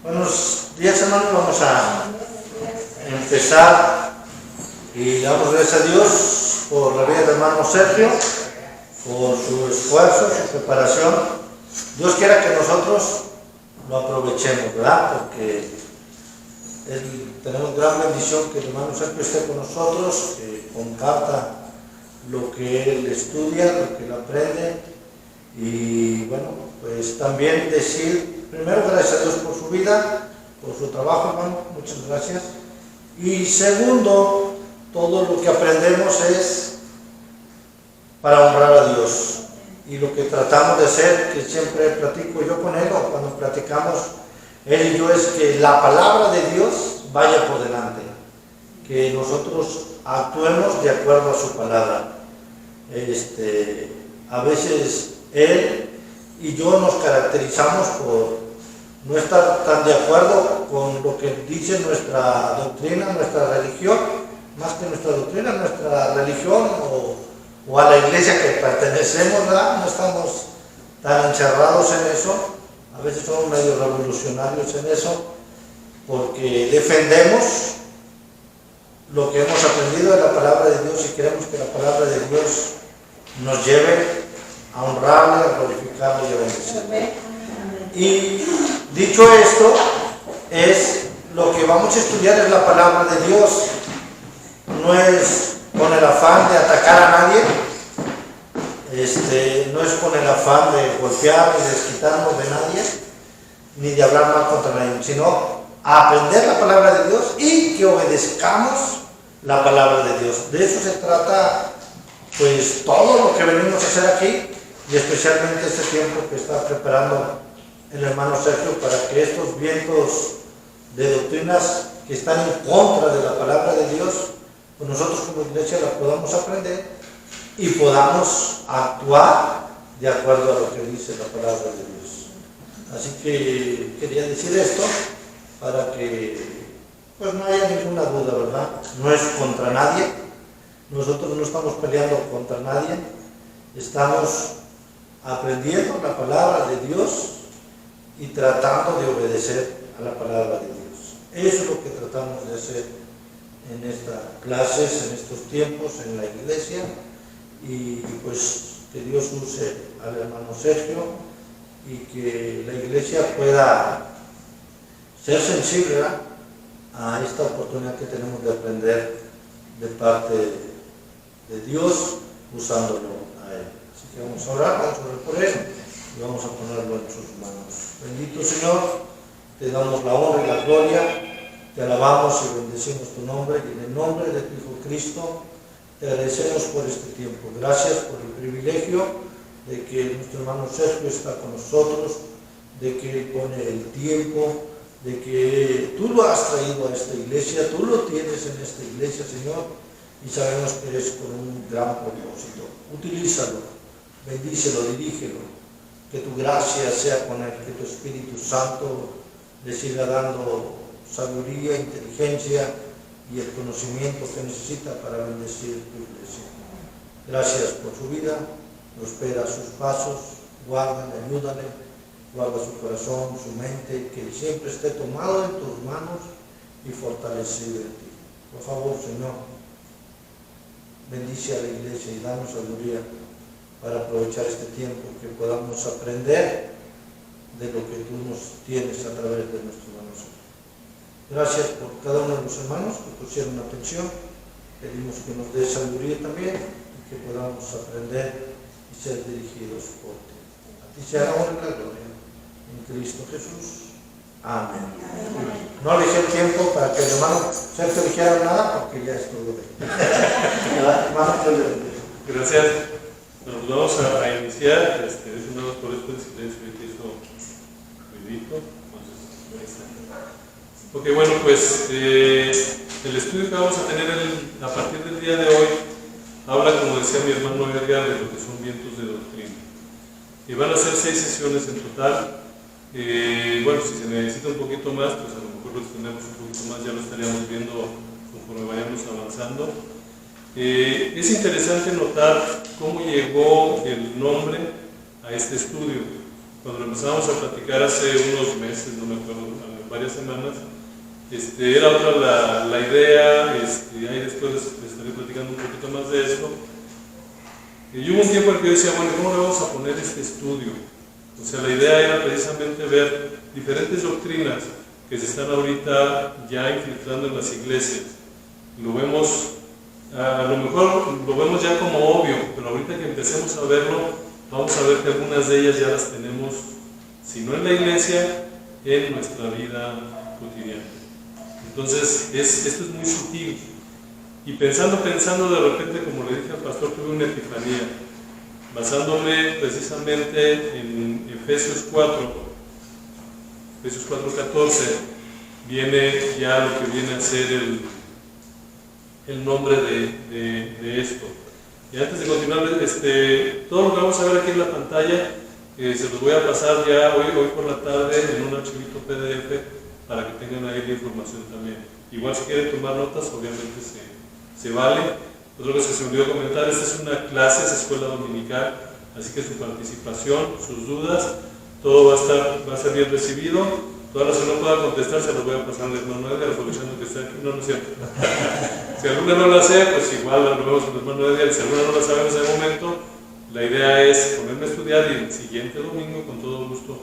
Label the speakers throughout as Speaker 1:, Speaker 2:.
Speaker 1: Buenos días, hermanos. Vamos a empezar y damos gracias a Dios por la vida del hermano Sergio, por su esfuerzo, su preparación. Dios quiera que nosotros lo aprovechemos, ¿verdad? Porque tenemos gran bendición que el hermano Sergio esté con nosotros, que comparta lo que él estudia, lo que él aprende. Y bueno, pues también decir, primero, gracias a Dios por su vida, por su trabajo, hermano, muchas gracias. Y segundo, todo lo que aprendemos es para honrar a Dios. Y lo que tratamos de hacer, que siempre platico yo con él, o cuando platicamos él y yo, es que la palabra de Dios vaya por delante, que nosotros actuemos de acuerdo a su palabra. A veces él y yo nos caracterizamos por no estar tan de acuerdo con lo que dice nuestra doctrina, nuestra religión, más que nuestra doctrina, nuestra religión o a la iglesia que pertenecemos, ¿verdad? No estamos tan encerrados en eso. A veces somos medio revolucionarios en eso, porque defendemos lo que hemos aprendido de la palabra de Dios y queremos que la palabra de Dios nos lleve a honrarle, a glorificarle y a bendecirle. Y dicho esto, es lo que vamos a estudiar es la palabra de Dios. No es con el afán de atacar a nadie, no es con el afán de golpear ni desquitarnos de nadie, ni de hablar mal contra nadie, sino a aprender la palabra de Dios y que obedezcamos la palabra de Dios. De eso se trata, pues, todo lo que venimos a hacer aquí, y especialmente este tiempo que está preparando el hermano Sergio para que estos vientos de doctrinas que están en contra de la palabra de Dios, pues nosotros como iglesia la podamos aprender y podamos actuar de acuerdo a lo que dice la palabra de Dios. Así que quería decir esto para que pues no haya ninguna duda, ¿verdad? No es contra nadie, nosotros no estamos peleando contra nadie, estamos aprendiendo la palabra de Dios y tratando de obedecer a la palabra de Dios. Eso es lo que tratamos de hacer en estas clases, en estos tiempos, en la iglesia, y pues que Dios use al hermano Sergio y que la iglesia pueda ser sensible a esta oportunidad que tenemos de aprender de parte de Dios, usándolo a Él. Así que vamos a orar por Él y vamos a ponerlo en sus manos. Bendito Señor, te damos la honra y la gloria, te alabamos y bendecimos tu nombre, y en el nombre de tu Hijo Cristo te agradecemos por este tiempo. Gracias por el privilegio de que nuestro hermano Sergio está con nosotros, de que él pone el tiempo, de que tú lo has traído a esta iglesia, tú lo tienes en esta iglesia, Señor, y sabemos que es con un gran propósito. Utilízalo, bendícelo, dirígelo, que tu gracia sea con él, que tu Espíritu Santo le siga dando sabiduría, inteligencia y el conocimiento que necesita para bendecir tu iglesia. Gracias por su vida, prospera sus pasos, guárdale, ayúdale, guarda su corazón, su mente, que siempre esté tomado en tus manos y fortalecido en ti. Por favor, Señor, bendice a la iglesia y danos sabiduría para aprovechar este tiempo, que podamos aprender de lo que tú nos tienes a través de nuestro hermano Sergio. Gracias por cada uno de los hermanos que pusieron atención. Pedimos que nos dé sabiduría también y que podamos aprender y ser dirigidos por ti. A ti sea la honra y la gloria. En Cristo Jesús. Amén. No elegí el tiempo para que el hermano Sergio dijera nada, porque ya es todo.
Speaker 2: Gracias. Nos vamos a iniciar. Decimos por esto el silencio que hizo ruidito. Ok, bueno, pues el estudio que vamos a tener a partir del día de hoy habla, como decía mi hermano Edgar, de lo que son vientos de doctrina. Y van a ser 6 sesiones en total. Bueno, si se necesita un poquito más, pues a lo mejor lo extendemos un poquito más, ya lo estaríamos viendo conforme vayamos avanzando. Es interesante notar cómo llegó el nombre a este estudio. Cuando lo empezamos a platicar hace unos meses, no me acuerdo, a lo varias semanas. Era otra la idea, ahí después les estaré platicando un poquito más de esto. Y hubo un tiempo en que yo decía, bueno, ¿cómo le vamos a poner este estudio? O sea, la idea era precisamente ver diferentes doctrinas que se están ahorita ya infiltrando en las iglesias. Lo vemos, a lo mejor lo vemos ya como obvio, pero ahorita que empecemos a verlo, vamos a ver que algunas de ellas ya las tenemos, si no en la iglesia, en nuestra vida cotidiana. Entonces, esto es muy sutil. Y pensando de repente, como le dije al pastor, tuve una epifanía, basándome precisamente en Efesios 4:14, viene ya lo que viene a ser el nombre de esto. Y antes de continuar, todo lo que vamos a ver aquí en la pantalla, se los voy a pasar ya hoy por la tarde en un archivito PDF para que tengan ahí la información también. Igual si quieren tomar notas, obviamente se vale. Otra cosa que se me olvidó comentar, esta es una clase, es escuela dominical, así que su participación, sus dudas, todo va a ser bien recibido. Todas las que no pueda contestar se las voy a pasar al hermano Edgar, aprovechando que está aquí. No es cierto. Si alguna no la sé, pues igual lo vemos con el hermano Edgar. Si alguna no la sabe en ese momento, la idea es ponerme a estudiar y el siguiente domingo con todo gusto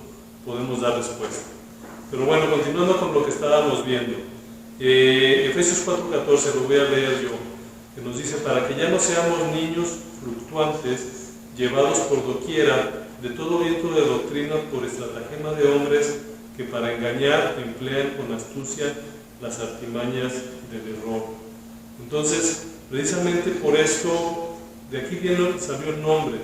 Speaker 2: podemos dar respuesta. Pero bueno, continuando con lo que estábamos viendo, Efesios 4:14, lo voy a leer yo, que nos dice: para que ya no seamos niños fluctuantes, llevados por doquiera de todo viento de doctrina por estratagema de hombres que para engañar emplean con astucia las artimañas del error. Entonces, precisamente por esto, de aquí salió el nombre.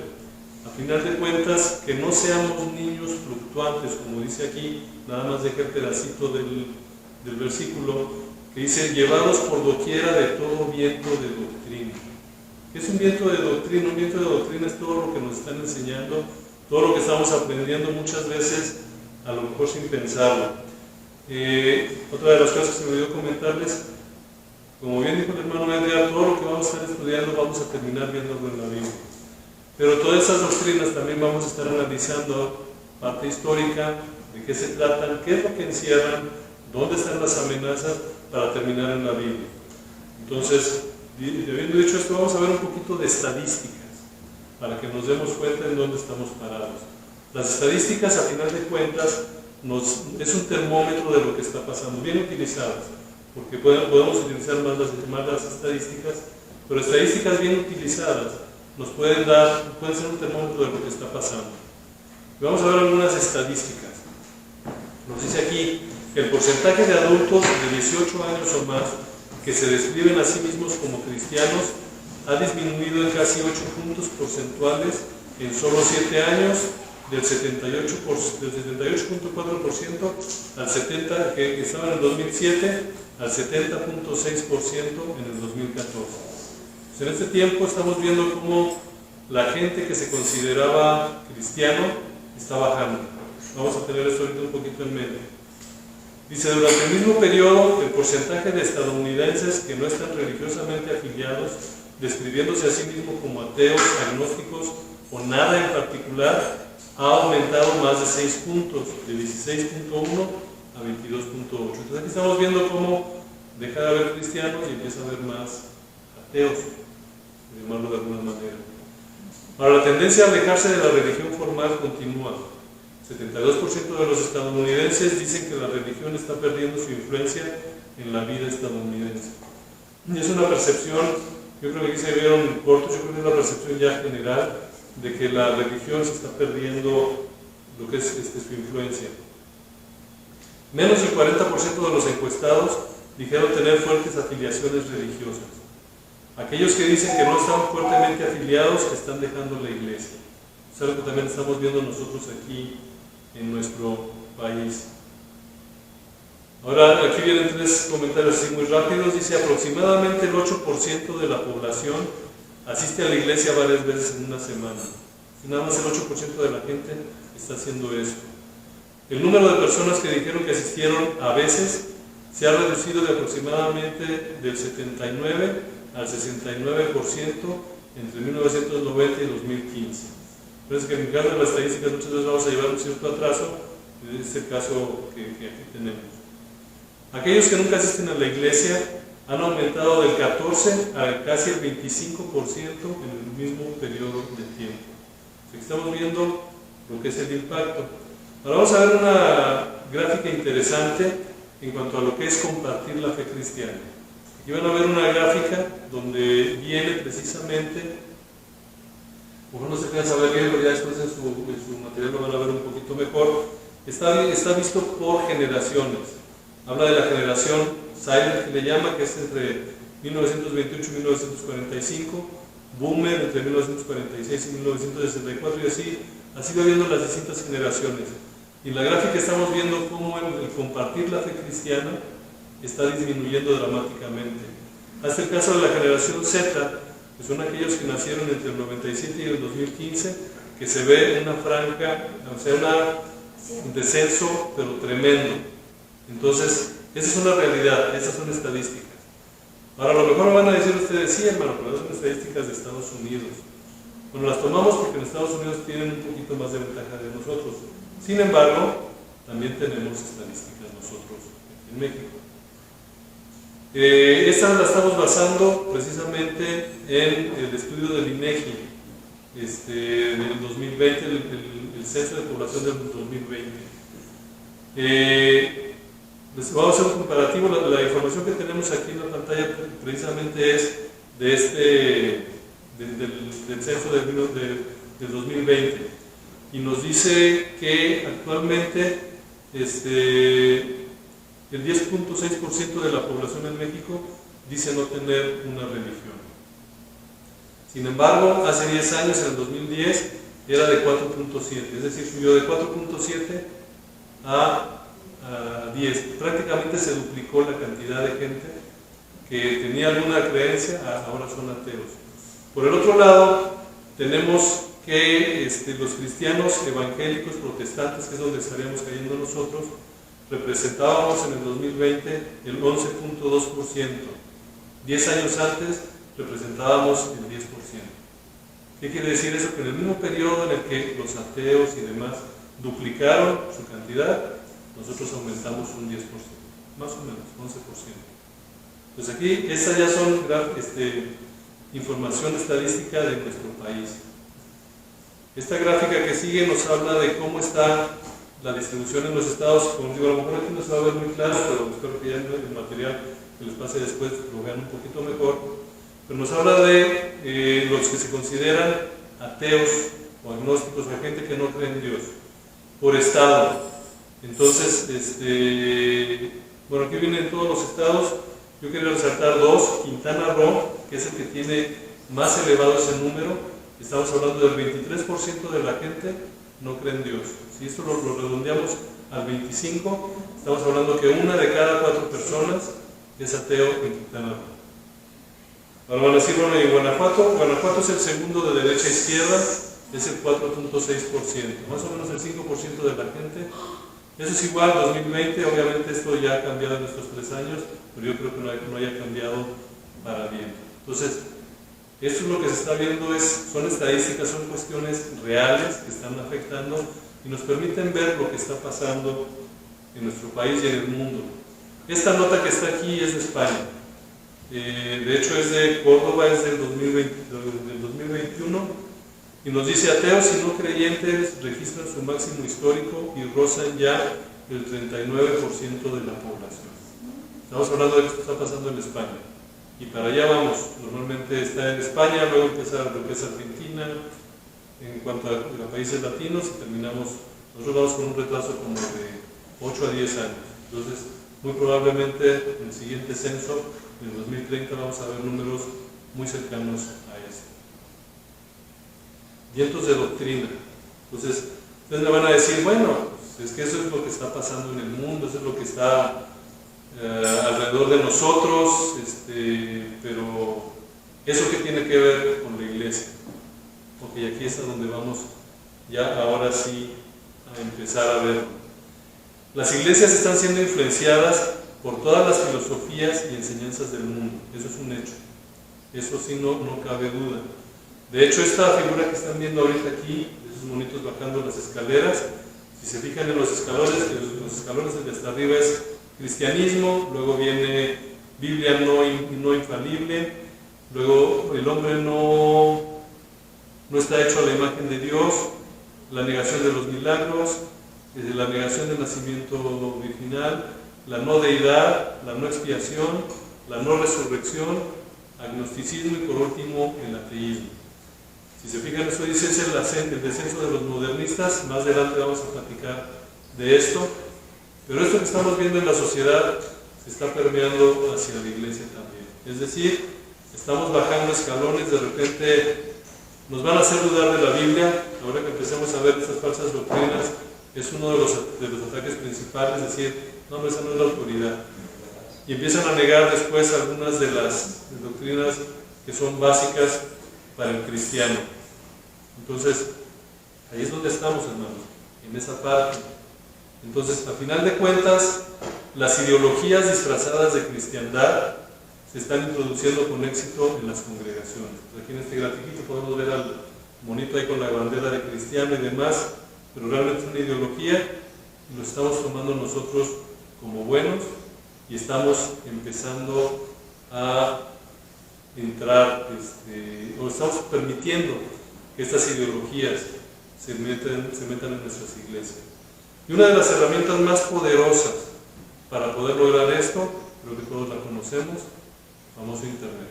Speaker 2: A final de cuentas, que no seamos niños fluctuantes, como dice aquí, nada más deja el pedacito del versículo, que dice: llevados por doquiera de todo viento de doctrina. ¿Qué es un viento de doctrina? Un viento de doctrina es todo lo que nos están enseñando, todo lo que estamos aprendiendo muchas veces, a lo mejor sin pensarlo. Otra de las cosas que me olvidó comentarles, como bien dijo el hermano Edgar, todo lo que vamos a estar estudiando vamos a terminar viéndolo en la Biblia. Pero todas esas doctrinas también vamos a estar analizando parte histórica, de qué se tratan, qué es lo que encierran, dónde están las amenazas, para terminar en la Biblia. Entonces, habiendo dicho esto, vamos a ver un poquito de estadísticas, para que nos demos cuenta en dónde estamos parados. Las estadísticas, a final de cuentas, es un termómetro de lo que está pasando, bien utilizadas, porque podemos utilizar más las estadísticas, pero estadísticas bien utilizadas nos pueden ser un termómetro de lo que está pasando. Y vamos a ver algunas estadísticas. Nos dice aquí que el porcentaje de adultos de 18 años o más que se describen a sí mismos como cristianos ha disminuido en casi 8 puntos porcentuales en solo 7 años, del 78.4% al 70%, que estaba en el 2007, al 70.6% en el 2014. Pues en este tiempo estamos viendo cómo la gente que se consideraba cristiano está bajando. Vamos a tener esto ahorita un poquito en mente. Dice: durante el mismo periodo, el porcentaje de estadounidenses que no están religiosamente afiliados, describiéndose a sí mismos como ateos, agnósticos o nada en particular, ha aumentado más de 6 puntos, de 16.1 a 22.8. Entonces aquí estamos viendo cómo deja de haber cristianos y empieza a haber más ateos, por llamarlo de alguna manera. Ahora, la tendencia a alejarse de la religión formal continúa. 72% de los estadounidenses dicen que la religión está perdiendo su influencia en la vida estadounidense. Y es una percepción, yo creo que aquí se vieron cortos, yo creo que es una percepción ya general de que la religión se está perdiendo lo que es su influencia. Menos del 40% de los encuestados dijeron tener fuertes afiliaciones religiosas. Aquellos que dicen que no están fuertemente afiliados están dejando la iglesia. Es algo que también estamos viendo nosotros aquí en nuestro país. Ahora, aquí vienen 3 comentarios así muy rápidos. Dice: aproximadamente el 8% de la población asiste a la iglesia varias veces en una semana. Y nada más el 8% de la gente está haciendo eso. El número de personas que dijeron que asistieron a veces se ha reducido de aproximadamente del 79 al 69% entre 1990 y 2015. Entonces, que en caso de las estadísticas muchas veces vamos a llevar un cierto atraso, es el caso que aquí tenemos. Aquellos que nunca asisten a la iglesia han aumentado del 14 a casi el 25% en el mismo periodo de tiempo. Así que estamos viendo lo que es el impacto. Ahora vamos a ver una gráfica interesante en cuanto a lo que es compartir la fe cristiana. Aquí van a ver una gráfica donde viene precisamente, como no se puede saber bien, pero ya después en su material lo van a ver un poquito mejor. Está visto por generaciones. Habla de la generación Silent, que le llama, que es entre 1928 y 1945, Boomer entre 1946 y 1964, y así va viendo las distintas generaciones. Y en la gráfica estamos viendo cómo el compartir la fe cristiana está disminuyendo dramáticamente. Hasta el caso de la generación Z, que son aquellos que nacieron entre el 97 y el 2015, que se ve una franca, o sea, un descenso, pero tremendo. Entonces, esa es una realidad, esas son estadísticas. Ahora, a lo mejor me van a decir ustedes, sí, hermano, pero son estadísticas de Estados Unidos. Bueno, las tomamos porque en Estados Unidos tienen un poquito más de ventaja de nosotros. Sin embargo, también tenemos estadísticas nosotros en México. Estas las estamos basando precisamente en el estudio del INEGI del 2020, el censo de población del 2020. Vamos a hacer un comparativo. La información que tenemos aquí en la pantalla precisamente es de del censo del 2020, y nos dice que actualmente el 10.6% de la población en México dice no tener una religión. Sin embargo, hace 10 años, en el 2010, era de 4.7, es decir, subió de 4.7 a 10. Prácticamente se duplicó la cantidad de gente que tenía alguna creencia, ahora son ateos. Por el otro lado, tenemos que los cristianos evangélicos protestantes, que es donde estaríamos cayendo nosotros, representábamos en el 2020 el 11.2%. 10 años antes representábamos el 10%. ¿Qué quiere decir eso? Que en el mismo periodo en el que los ateos y demás duplicaron su cantidad, nosotros aumentamos un 10%, más o menos, 11%. Pues aquí, estas ya son información estadística de nuestro país. Esta gráfica que sigue nos habla de cómo está la distribución en los estados. Como digo, a lo mejor aquí no se va a ver muy claro, pero espero que ya en el material que les pase después lo vean un poquito mejor. Pero nos habla de los que se consideran ateos o agnósticos, la gente que no cree en Dios, por estado. Entonces, bueno, aquí vienen todos los estados. Yo quería resaltar dos. Quintana Roo, que es el que tiene más elevado ese número. Estamos hablando del 23% de la gente no cree en Dios. Si esto lo redondeamos al 25, estamos hablando que 1 de cada 4 personas es ateo en Quintana Roo. Ahora van a decir, bueno, en Guanajuato es el segundo de derecha a izquierda, es el 4.6%, más o menos el 5% de la gente. Eso es igual, 2020, obviamente esto ya ha cambiado en estos 3 años, pero yo creo que no haya cambiado para bien. Entonces, esto es lo que se está viendo, son estadísticas, son cuestiones reales que están afectando y nos permiten ver lo que está pasando en nuestro país y en el mundo. Esta nota que está aquí es de España. De hecho es de Córdoba, es del 2021, y nos dice: ateos y no creyentes registran su máximo histórico y rozan ya el 39% de la población. Estamos hablando de que esto está pasando en España, y para allá vamos. Normalmente está en España, luego empieza lo que es Argentina, en cuanto a países latinos, y nosotros vamos con un retraso como de 8 a 10 años. Entonces, muy probablemente en el siguiente censo, en el 2030, vamos a ver números muy cercanos a este. Vientos de doctrina. Entonces, ustedes me van a decir, bueno, es que eso es lo que está pasando en el mundo, eso es lo que está alrededor de nosotros, pero ¿eso qué tiene que ver con la iglesia? Porque aquí es a donde vamos ya ahora sí a empezar a ver. Las iglesias están siendo influenciadas por todas las filosofías y enseñanzas del mundo. Eso es un hecho. Eso sí, no cabe duda. De hecho, esta figura que están viendo ahorita aquí, esos monitos bajando las escaleras, si se fijan en los escalones desde hasta arriba es cristianismo, luego viene Biblia no infalible, luego el hombre no está hecho a la imagen de Dios, la negación de los milagros, la negación del nacimiento virginal, la no deidad, la no expiación, la no resurrección, agnosticismo y por último el ateísmo. Si se fijan, eso dice es el descenso de los modernistas. Más adelante vamos a platicar de esto, pero esto que estamos viendo en la sociedad se está permeando hacia la iglesia también. Es decir, estamos bajando escalones, de repente nos van a hacer dudar de la Biblia. Ahora que empecemos a ver estas falsas doctrinas, es uno de los ataques principales, decir, no, esa no es la autoridad. Y empiezan a negar después algunas de las doctrinas que son básicas para el cristiano. Entonces, ahí es donde estamos, hermanos, en esa parte. Entonces, a final de cuentas, las ideologías disfrazadas de cristiandad se están introduciendo con éxito en las congregaciones. Aquí en este grafiquito podemos ver al monito ahí con la bandera de cristiano y demás, pero realmente es una ideología y lo estamos tomando nosotros como buenos y estamos empezando a entrar, o estamos permitiendo que estas ideologías se metan en nuestras iglesias. Y una de las herramientas más poderosas para poder lograr esto, creo que todos la conocemos, el famoso Internet.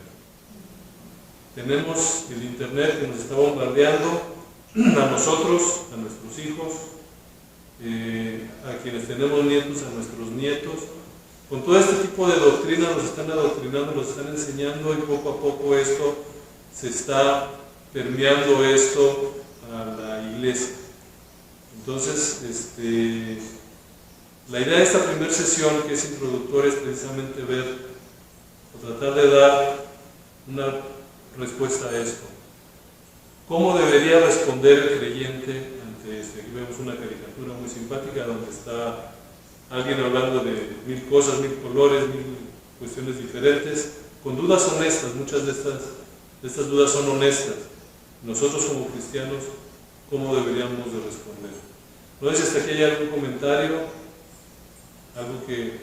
Speaker 2: Tenemos el Internet que nos está bombardeando a nosotros, a nuestros hijos, a quienes tenemos nietos, a nuestros nietos. Con todo este tipo de doctrina nos están adoctrinando, nos están enseñando y poco a poco esto se está permeando esto a la iglesia. Entonces, la idea de esta primera sesión, que es introductoria, es precisamente ver o tratar de dar una respuesta a esto. ¿Cómo debería responder el creyente ante esto? Aquí vemos una caricatura muy simpática donde está alguien hablando de mil cosas, mil colores, mil cuestiones diferentes, con dudas honestas. Muchas de estas dudas son honestas. Nosotros como cristianos, ¿cómo deberíamos de responder? No sé si hasta aquí hay algún comentario, algo que,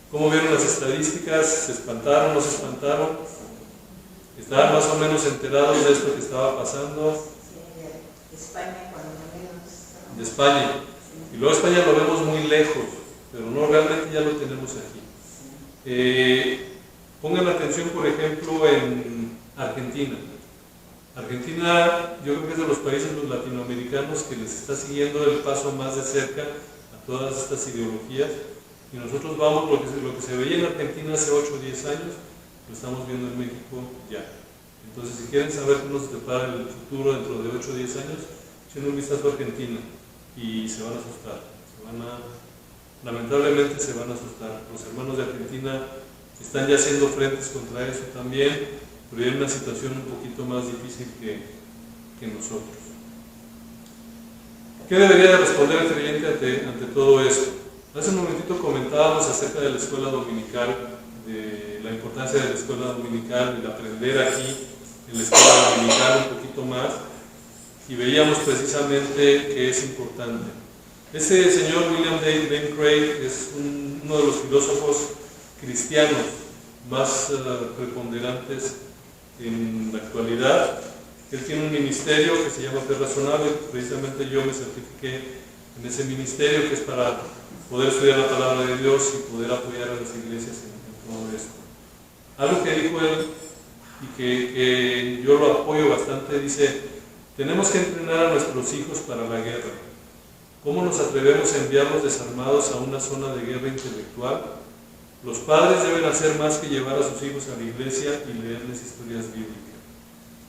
Speaker 2: ¿cómo vieron las estadísticas? ¿Se espantaron, no se espantaron? ¿Estaban más o menos enterados de esto que estaba pasando?
Speaker 3: Sí, de España, cuando menos.
Speaker 2: De España. Y luego España lo vemos muy lejos, pero no, realmente ya lo tenemos aquí. Pongan atención, por ejemplo, en Argentina. Argentina, yo creo que es de los países latinoamericanos que les está siguiendo el paso más de cerca a todas estas ideologías, y nosotros vamos, lo que se veía en Argentina hace 8 o 10 años, lo estamos viendo en México ya. Entonces, si quieren saber cómo nos depara el futuro dentro de 8 o 10 años, echen un vistazo a Argentina y se van a asustar. Lamentablemente se van a asustar. Los hermanos de Argentina están ya haciendo frentes contra eso también, pero hay una situación un poquito más difícil que nosotros. ¿Qué debería de responder el creyente ante todo esto? Hace un momentito comentábamos acerca de la escuela dominical, de la importancia de la escuela dominical, de aprender aquí en la escuela dominical un poquito más, y veíamos precisamente que es importante. Ese señor William Lane Craig es uno de los filósofos cristianos más preponderantes en la actualidad. Él tiene un ministerio que se llama Fe Razonable. Precisamente yo me certifiqué en ese ministerio, que es para poder estudiar la palabra de Dios y poder apoyar a las iglesias en todo esto. Algo que dijo él y que yo lo apoyo bastante, dice: tenemos que entrenar a nuestros hijos para la guerra. ¿Cómo nos atrevemos a enviarlos desarmados a una zona de guerra intelectual? Los padres deben hacer más que llevar a sus hijos a la iglesia y leerles historias bíblicas.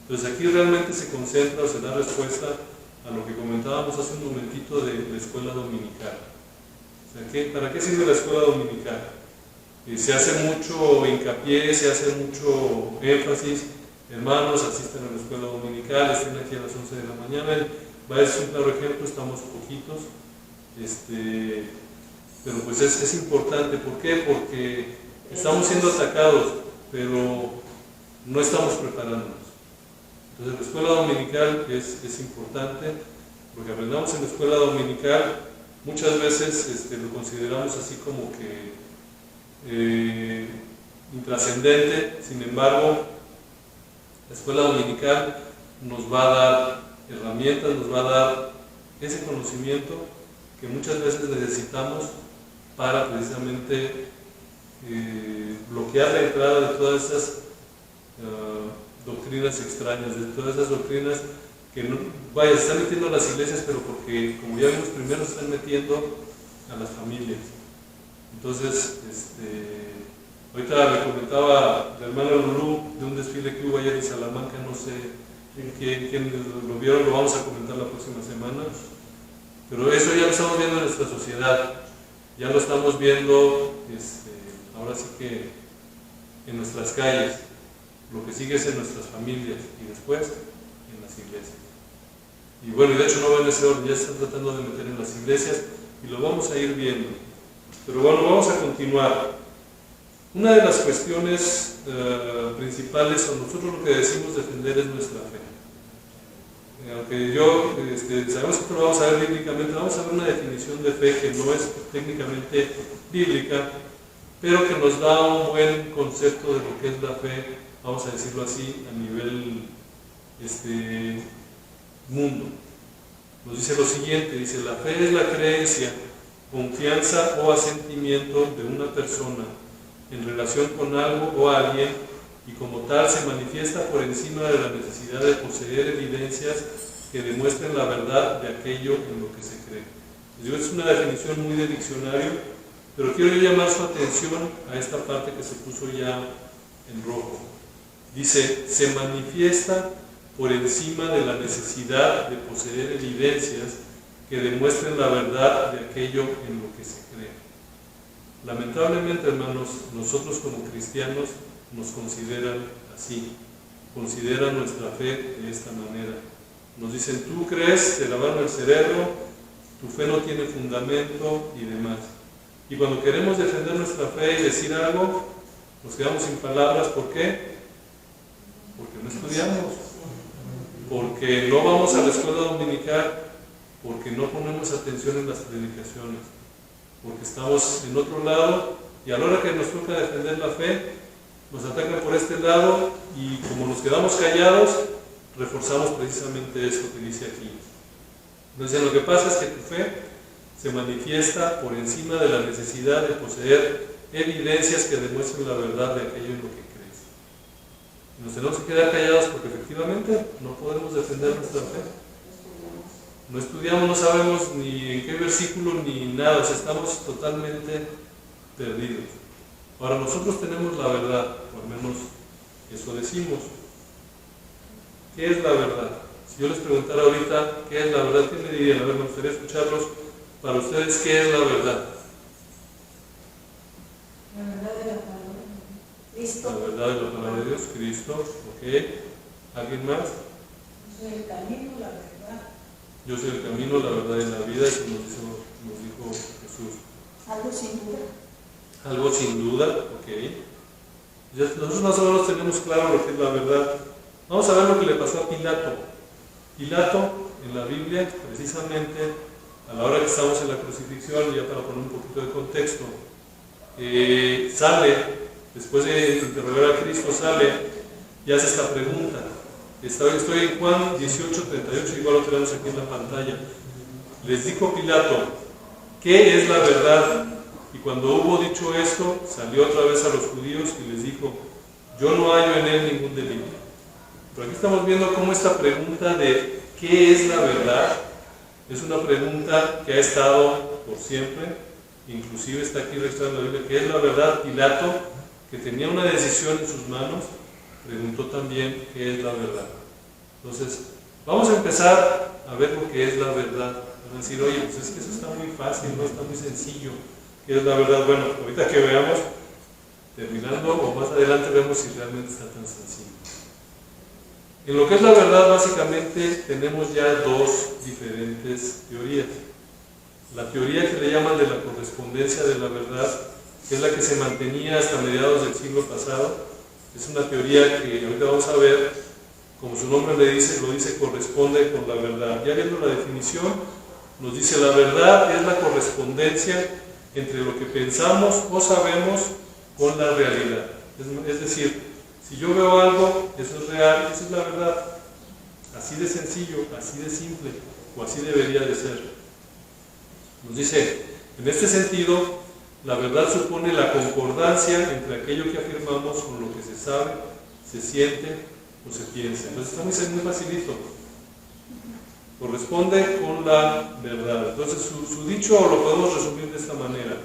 Speaker 2: Entonces aquí realmente se concentra o se da respuesta a lo que comentábamos hace un momentito de la escuela dominical. O sea, ¿para qué sirve la escuela dominical? Se hace mucho hincapié, se hace mucho énfasis: hermanos, asistan a la escuela dominical, estén aquí a las 11 de la mañana. Va a ser un claro ejemplo, estamos poquitos, pero pues es importante. ¿Por qué? Porque estamos siendo atacados, pero no estamos preparándonos. Entonces la escuela dominical es importante, porque aprendamos en la escuela dominical. Muchas veces lo consideramos así como que intrascendente. Sin embargo, la escuela dominical nos va a dar herramientas, nos va a dar ese conocimiento que muchas veces necesitamos para precisamente bloquear la entrada de todas esas doctrinas extrañas, de todas esas doctrinas que no, se están metiendo a las iglesias, pero porque, como ya vimos, primero se están metiendo a las familias. Entonces, ahorita me comentaba la hermana Lulú de un desfile que hubo ayer en Salamanca, no sé quién lo vieron, lo vamos a comentar la próxima semana, pero eso ya lo estamos viendo en nuestra sociedad, ya lo estamos viendo, ahora sí que en nuestras calles, lo que sigue es en nuestras familias y después en las iglesias. Y bueno, y de hecho no va en ese orden, ya se están tratando de meter en las iglesias y lo vamos a ir viendo. Pero bueno, vamos a continuar. Una de las cuestiones principales, o nosotros lo que decimos defender, es nuestra fe. Aunque sabemos que esto lo vamos a ver bíblicamente, vamos a ver una definición de fe que no es técnicamente bíblica, pero que nos da un buen concepto de lo que es la fe, vamos a decirlo así, a nivel mundo. Nos dice lo siguiente, dice: la fe es la creencia, confianza o asentimiento de una persona en relación con algo o alguien, y como tal se manifiesta por encima de la necesidad de poseer evidencias que demuestren la verdad de aquello en lo que se cree. Digo, es una definición muy de diccionario, pero quiero yo llamar su atención a esta parte que se puso ya en rojo. Dice: se manifiesta por encima de la necesidad de poseer evidencias que demuestren la verdad de aquello en lo que se cree. Lamentablemente, hermanos, nosotros como cristianos nos consideran así, consideran nuestra fe de esta manera. Nos dicen: tú crees, te lavaron el cerebro, tu fe no tiene fundamento y demás. Y cuando queremos defender nuestra fe y decir algo, nos quedamos sin palabras. ¿Por qué? Porque no estudiamos, porque no vamos a la escuela dominical, porque no ponemos atención en las predicaciones, porque estamos en otro lado, y a la hora que nos toca defender la fe, nos atacan por este lado, y como nos quedamos callados, reforzamos precisamente eso que dice aquí. Entonces, lo que pasa es que tu fe se manifiesta por encima de la necesidad de poseer evidencias que demuestren la verdad de aquello en lo que crees. Y nos tenemos que quedar callados porque efectivamente no podemos defender nuestra fe. No estudiamos, no sabemos ni en qué versículo ni nada, o sea, estamos totalmente perdidos. Ahora, nosotros tenemos la verdad, o al menos eso decimos. ¿Qué es la verdad? Si yo les preguntara ahorita qué es la verdad, ¿qué me dirían? A ver, me gustaría escucharlos. Para ustedes, ¿qué es la verdad?
Speaker 3: La verdad de la palabra de Cristo.
Speaker 2: La verdad de la palabra de Dios, Cristo, ok. ¿Alguien más?
Speaker 3: Yo soy el camino, la verdad.
Speaker 2: Yo soy el camino, la verdad y la vida, eso nos dijo Jesús.
Speaker 3: Algo sin duda.
Speaker 2: Algo sin duda, ok. Nosotros más o menos tenemos claro lo que es la verdad. Vamos a ver lo que le pasó a Pilato. Pilato, en la Biblia, precisamente, a la hora que estamos en la crucifixión, ya para poner un poquito de contexto, sale, después de interrogar a Cristo, sale y hace esta pregunta. Estoy en Juan 18:38, igual lo tenemos aquí en la pantalla. Les dijo Pilato: ¿qué es la verdad? Y cuando hubo dicho esto, salió otra vez a los judíos y les dijo: yo no hallo en él ningún delito. Pero aquí estamos viendo cómo esta pregunta de ¿qué es la verdad? Es una pregunta que ha estado por siempre, inclusive está aquí registrada en la Biblia. ¿Qué es la verdad? Pilato, que tenía una decisión en sus manos, preguntó también qué es la verdad. Entonces, vamos a empezar a ver lo que es la verdad. Van a decir: oye, pues es que eso está muy fácil, no está muy sencillo. ¿Qué es la verdad? Bueno, ahorita que veamos, terminando o más adelante, vemos si realmente está tan sencillo. En lo que es la verdad, básicamente tenemos ya dos diferentes teorías. La teoría que le llaman de la correspondencia de la verdad, que es la que se mantenía hasta mediados del siglo pasado, es una teoría que ahorita vamos a ver, como su nombre le dice, lo dice, corresponde con la verdad. Ya viendo la definición, nos dice: la verdad es la correspondencia entre lo que pensamos o sabemos con la realidad. Es decir, si yo veo algo, eso es real, esa es la verdad. Así de sencillo, así de simple, o así debería de ser. Nos dice, en este sentido, la verdad supone la concordancia entre aquello que afirmamos con lo que se sabe, se siente o se piensa. Entonces está muy facilito. Corresponde con la verdad. Entonces su dicho lo podemos resumir de esta manera.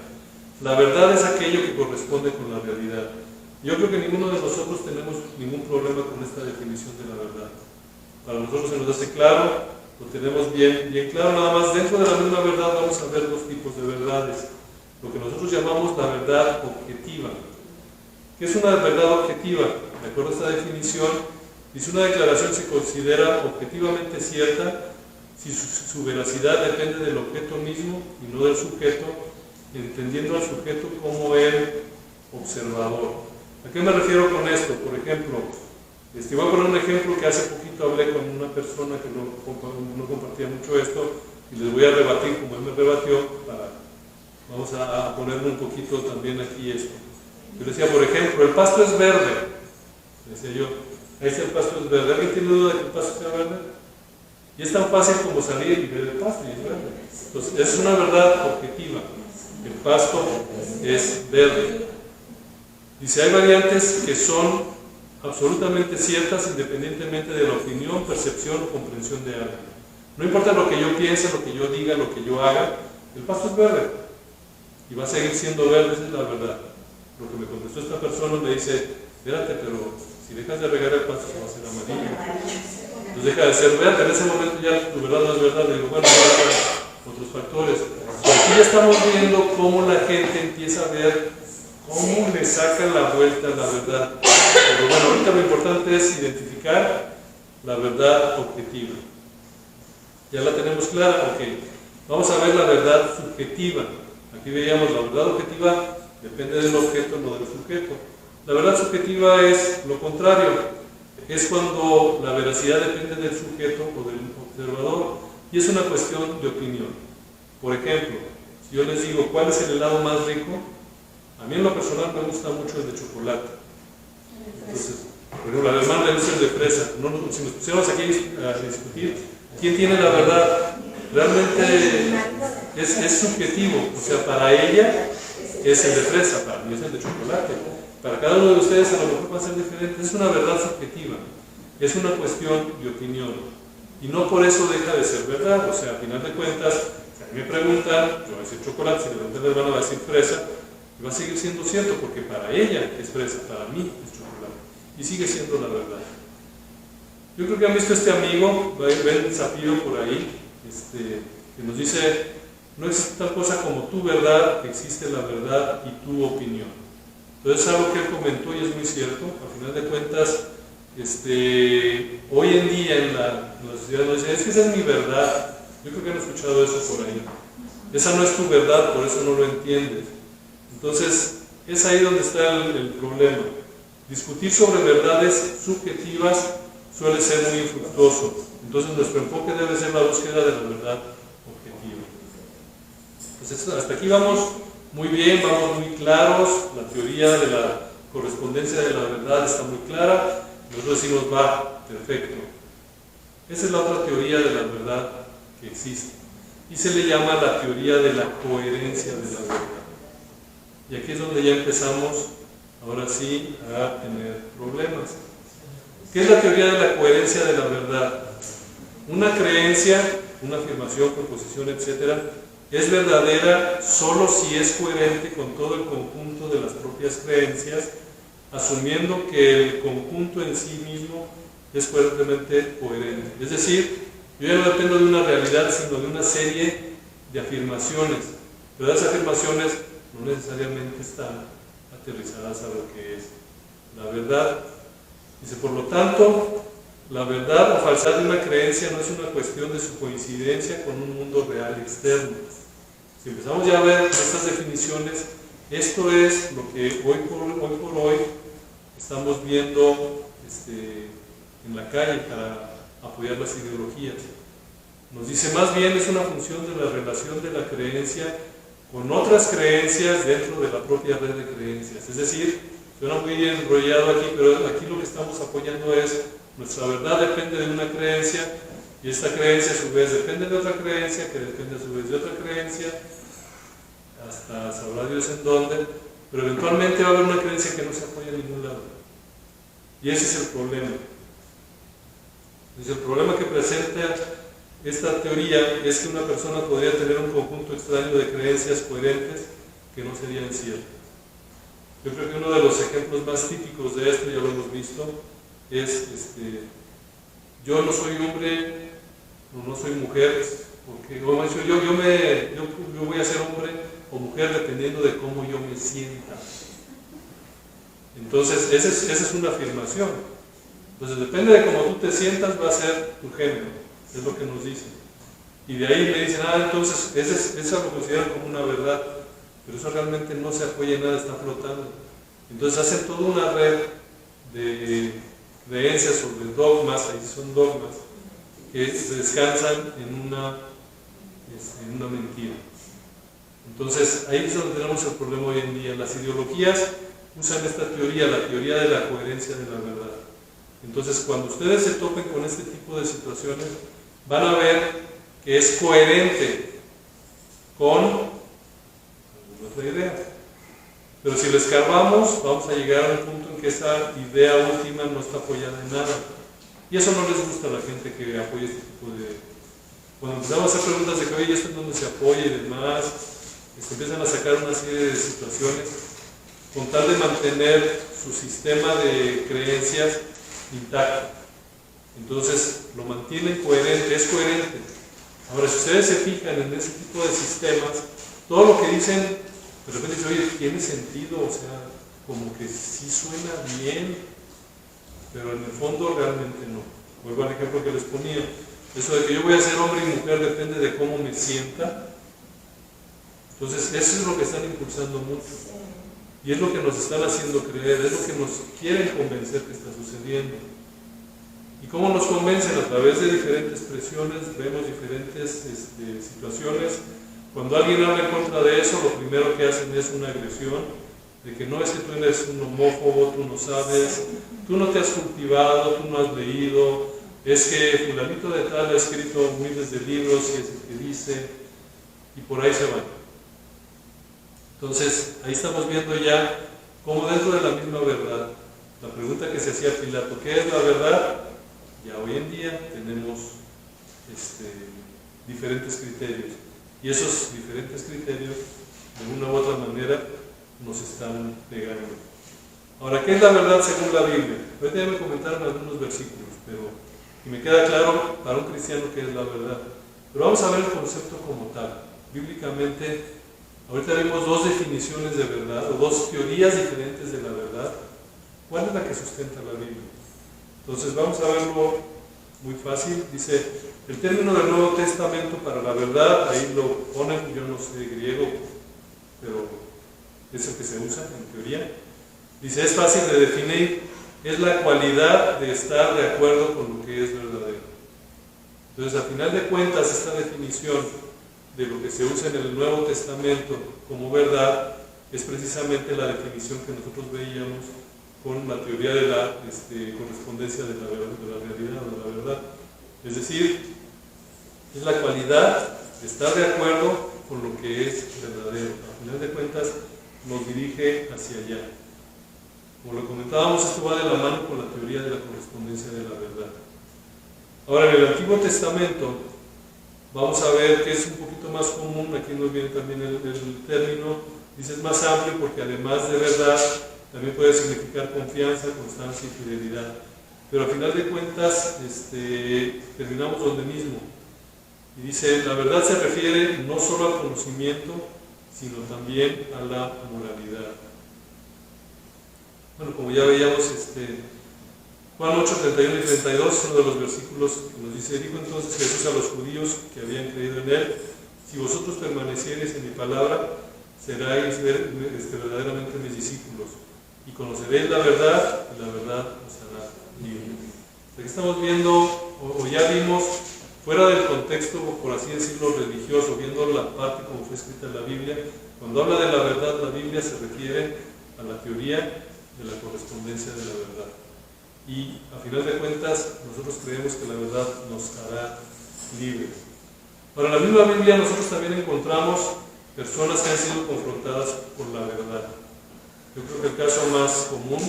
Speaker 2: La verdad es aquello que corresponde con la realidad. Yo creo que ninguno de nosotros tenemos ningún problema con esta definición de la verdad. Para nosotros se nos hace claro, lo tenemos bien claro. Nada más dentro de la misma verdad vamos a ver dos tipos de verdades. Lo que nosotros llamamos la verdad objetiva. ¿Qué es una verdad objetiva? De acuerdo a esta definición, dice una declaración se considera objetivamente cierta si su veracidad depende del objeto mismo y no del sujeto, entendiendo al sujeto como el observador. ¿A qué me refiero con esto? Por ejemplo, voy a poner un ejemplo que hace poquito hablé con una persona que no compartía mucho esto y les voy a rebatir como él me rebatió. Vamos a ponerle un poquito también aquí esto. Yo le decía, por ejemplo, el pasto es verde. Decía yo, ahí está el pasto es verde. ¿Alguien tiene duda de que el pasto sea verde? Y es tan fácil como salir y ver el pasto y es verde. Entonces, es una verdad objetiva. El pasto es verde. Dice, hay variantes que son absolutamente ciertas independientemente de la opinión, percepción o comprensión de alguien. No importa lo que yo piense, lo que yo diga, lo que yo haga, el pasto es verde. Y va a seguir siendo verde, esa es la verdad. Lo que me contestó esta persona me dice, espérate, pero si dejas de regar el pasto va a ser amarillo. Entonces deja de ser verde, en ese momento ya tu verdad no es verdad. Le digo, bueno, hay otros factores. Pero aquí ya estamos viendo cómo la gente empieza a ver cómo le sacan la vuelta a la verdad. Pero bueno, ahorita lo importante es identificar la verdad objetiva. ¿Ya la tenemos clara? Ok. Vamos a ver la verdad subjetiva. Aquí veíamos la verdad objetiva depende del objeto, no del sujeto. La verdad subjetiva es lo contrario. Es cuando la veracidad depende del sujeto o del observador y es una cuestión de opinión. Por ejemplo, si yo les digo cuál es el helado más rico, a mí en lo personal me gusta mucho el de chocolate. Entonces, por ejemplo, al hermano le gusta el de fresa. Si nos pusiéramos aquí a discutir, ¿quién tiene la verdad? Realmente es subjetivo. O sea, para ella es el de fresa, para mí es el de chocolate. Para cada uno de ustedes a lo mejor va a ser diferente. Es una verdad subjetiva. Es una cuestión de opinión. Y no por eso deja de ser verdad. O sea, a final de cuentas, si a mí me preguntan, yo voy a decir chocolate, si le preguntan al hermano va a decir fresa. Y va a seguir siendo cierto porque para ella es fresa, para mí es chocolate. Y sigue siendo la verdad. Yo creo que han visto este amigo, Ben Zapiro por ahí, que nos dice, no existe tal cosa como tu verdad, existe la verdad y tu opinión. Entonces es algo que él comentó y es muy cierto. A final de cuentas, hoy en día en la sociedad nos dice, es que esa es mi verdad. Yo creo que han escuchado eso por ahí. Esa no es tu verdad, por eso no lo entiendes. Entonces, es ahí donde está el problema. Discutir sobre verdades subjetivas suele ser muy infructuoso. Entonces, nuestro enfoque debe ser la búsqueda de la verdad objetiva. Entonces, hasta aquí vamos muy bien, vamos muy claros. La teoría de la correspondencia de la verdad está muy clara. Nosotros decimos, va, perfecto. Esa es la otra teoría de la verdad que existe. Y se le llama la teoría de la coherencia de la verdad. Y aquí es donde ya empezamos, ahora sí, a tener problemas. ¿Qué es la teoría de la coherencia de la verdad? Una creencia, una afirmación, proposición, etc., es verdadera solo si es coherente con todo el conjunto de las propias creencias, asumiendo que el conjunto en sí mismo es fuertemente coherente. Es decir, yo ya no dependo de una realidad, sino de una serie de afirmaciones. Pero esas afirmaciones no necesariamente están aterrizadas a lo que es la verdad. Dice, por lo tanto, la verdad o falsedad de una creencia no es una cuestión de su coincidencia con un mundo real externo. Si empezamos ya a ver estas definiciones, esto es lo que hoy por hoy estamos viendo en la calle para apoyar las ideologías. Nos dice, más bien es una función de la relación de la creencia con otras creencias dentro de la propia red de creencias. Es decir, suena muy enrollado aquí, pero aquí lo que estamos apoyando es nuestra verdad depende de una creencia y esta creencia a su vez depende de otra creencia que depende a su vez de otra creencia, hasta sabrá Dios en dónde, pero eventualmente va a haber una creencia que no se apoya en ningún lado. Y ese es el problema. Entonces, el problema que presenta esta teoría es que una persona podría tener un conjunto extraño de creencias coherentes que no serían ciertas. Yo creo que uno de los ejemplos más típicos de esto, ya lo hemos visto, es yo no soy hombre o no soy mujer, porque yo voy a ser hombre o mujer dependiendo de cómo yo me sienta. Entonces, esa es una afirmación. Entonces, depende de cómo tú te sientas, va a ser tu género, es lo que nos dicen. Y de ahí me dicen, entonces, eso lo consideran como una verdad, pero eso realmente no se apoya en nada, está flotando. Entonces, hacen toda una red de creencias o de dogmas, ahí son dogmas, que descansan en una mentira. Entonces, ahí es donde tenemos el problema hoy en día. Las ideologías usan esta teoría, la teoría de la coherencia de la verdad. Entonces, cuando ustedes se topen con este tipo de situaciones, van a ver que es coherente con alguna otra idea. Pero si lo escarbamos, vamos a llegar a un punto en que esa idea última no está apoyada en nada. Y eso no les gusta a la gente que apoya este tipo de... Cuando empezamos a hacer preguntas de que, oye, ¿esto es donde se apoya y demás? Empiezan a sacar una serie de situaciones con tal de mantener su sistema de creencias intacto. Entonces, lo mantienen coherente, es coherente. Ahora, si ustedes se fijan en ese tipo de sistemas, todo lo que dicen, de repente dicen, oye, tiene sentido, o sea, como que sí suena bien, pero en el fondo realmente no. Vuelvo al ejemplo que les ponía, eso de que yo voy a ser hombre y mujer depende de cómo me sienta. Entonces, eso es lo que están impulsando mucho. Y es lo que nos están haciendo creer, es lo que nos quieren convencer que está sucediendo. ¿Y cómo nos convencen? A través de diferentes presiones, vemos diferentes situaciones. Cuando alguien habla en contra de eso, lo primero que hacen es una agresión, de que no es que tú eres un homófobo, tú no sabes, tú no te has cultivado, tú no has leído, es que fulanito de tal ha escrito miles de libros y es el que dice, y por ahí se van. Entonces, ahí estamos viendo ya cómo dentro de la misma verdad, la pregunta que se hacía Pilato, ¿qué es la verdad? Ya hoy en día tenemos diferentes criterios, y esos diferentes criterios, de una u otra manera, nos están negando. Ahora, ¿qué es la verdad según la Biblia? Ahorita ya me comentaron algunos versículos, y me queda claro para un cristiano qué es la verdad. Pero vamos a ver el concepto como tal. Bíblicamente, ahorita vemos dos definiciones de verdad, o dos teorías diferentes de la verdad. ¿Cuál es la que sustenta la Biblia? Entonces vamos a verlo muy fácil. Dice, el término del Nuevo Testamento para la verdad, ahí lo ponen, yo no sé griego, pero es el que se usa en teoría. Dice, es fácil de definir, es la cualidad de estar de acuerdo con lo que es verdadero. Entonces, a final de cuentas, esta definición de lo que se usa en el Nuevo Testamento como verdad es precisamente la definición que nosotros veíamos con la teoría de la correspondencia de la realidad o de la verdad. Es decir, es la cualidad de estar de acuerdo con lo que es verdadero. A final de cuentas, nos dirige hacia allá. Como lo comentábamos, esto va de la mano con la teoría de la correspondencia de la verdad. Ahora, en el Antiguo Testamento, vamos a ver que es un poquito más común, aquí nos viene también el término, dice es más amplio porque además de verdad, también puede significar confianza, constancia y fidelidad. Pero al final de cuentas, terminamos donde mismo. Y dice, la verdad se refiere no solo al conocimiento, sino también a la moralidad. Bueno, como ya veíamos, Juan 8, 31 y 32, uno de los versículos que nos dice, dijo entonces Jesús a los judíos que habían creído en él, si vosotros permaneciereis en mi palabra, seráis verdaderamente mis discípulos, y conoceréis la verdad, y la verdad os hará libres. Lo que estamos viendo, o ya vimos, fuera del contexto, por así decirlo, religioso, viendo la parte como fue escrita en la Biblia, cuando habla de la verdad, la Biblia se refiere a la teoría de la correspondencia de la verdad. Y a final de cuentas, nosotros creemos que la verdad nos hará libres. Para la misma Biblia, nosotros también encontramos personas que han sido confrontadas por la verdad. Yo creo que el caso más común,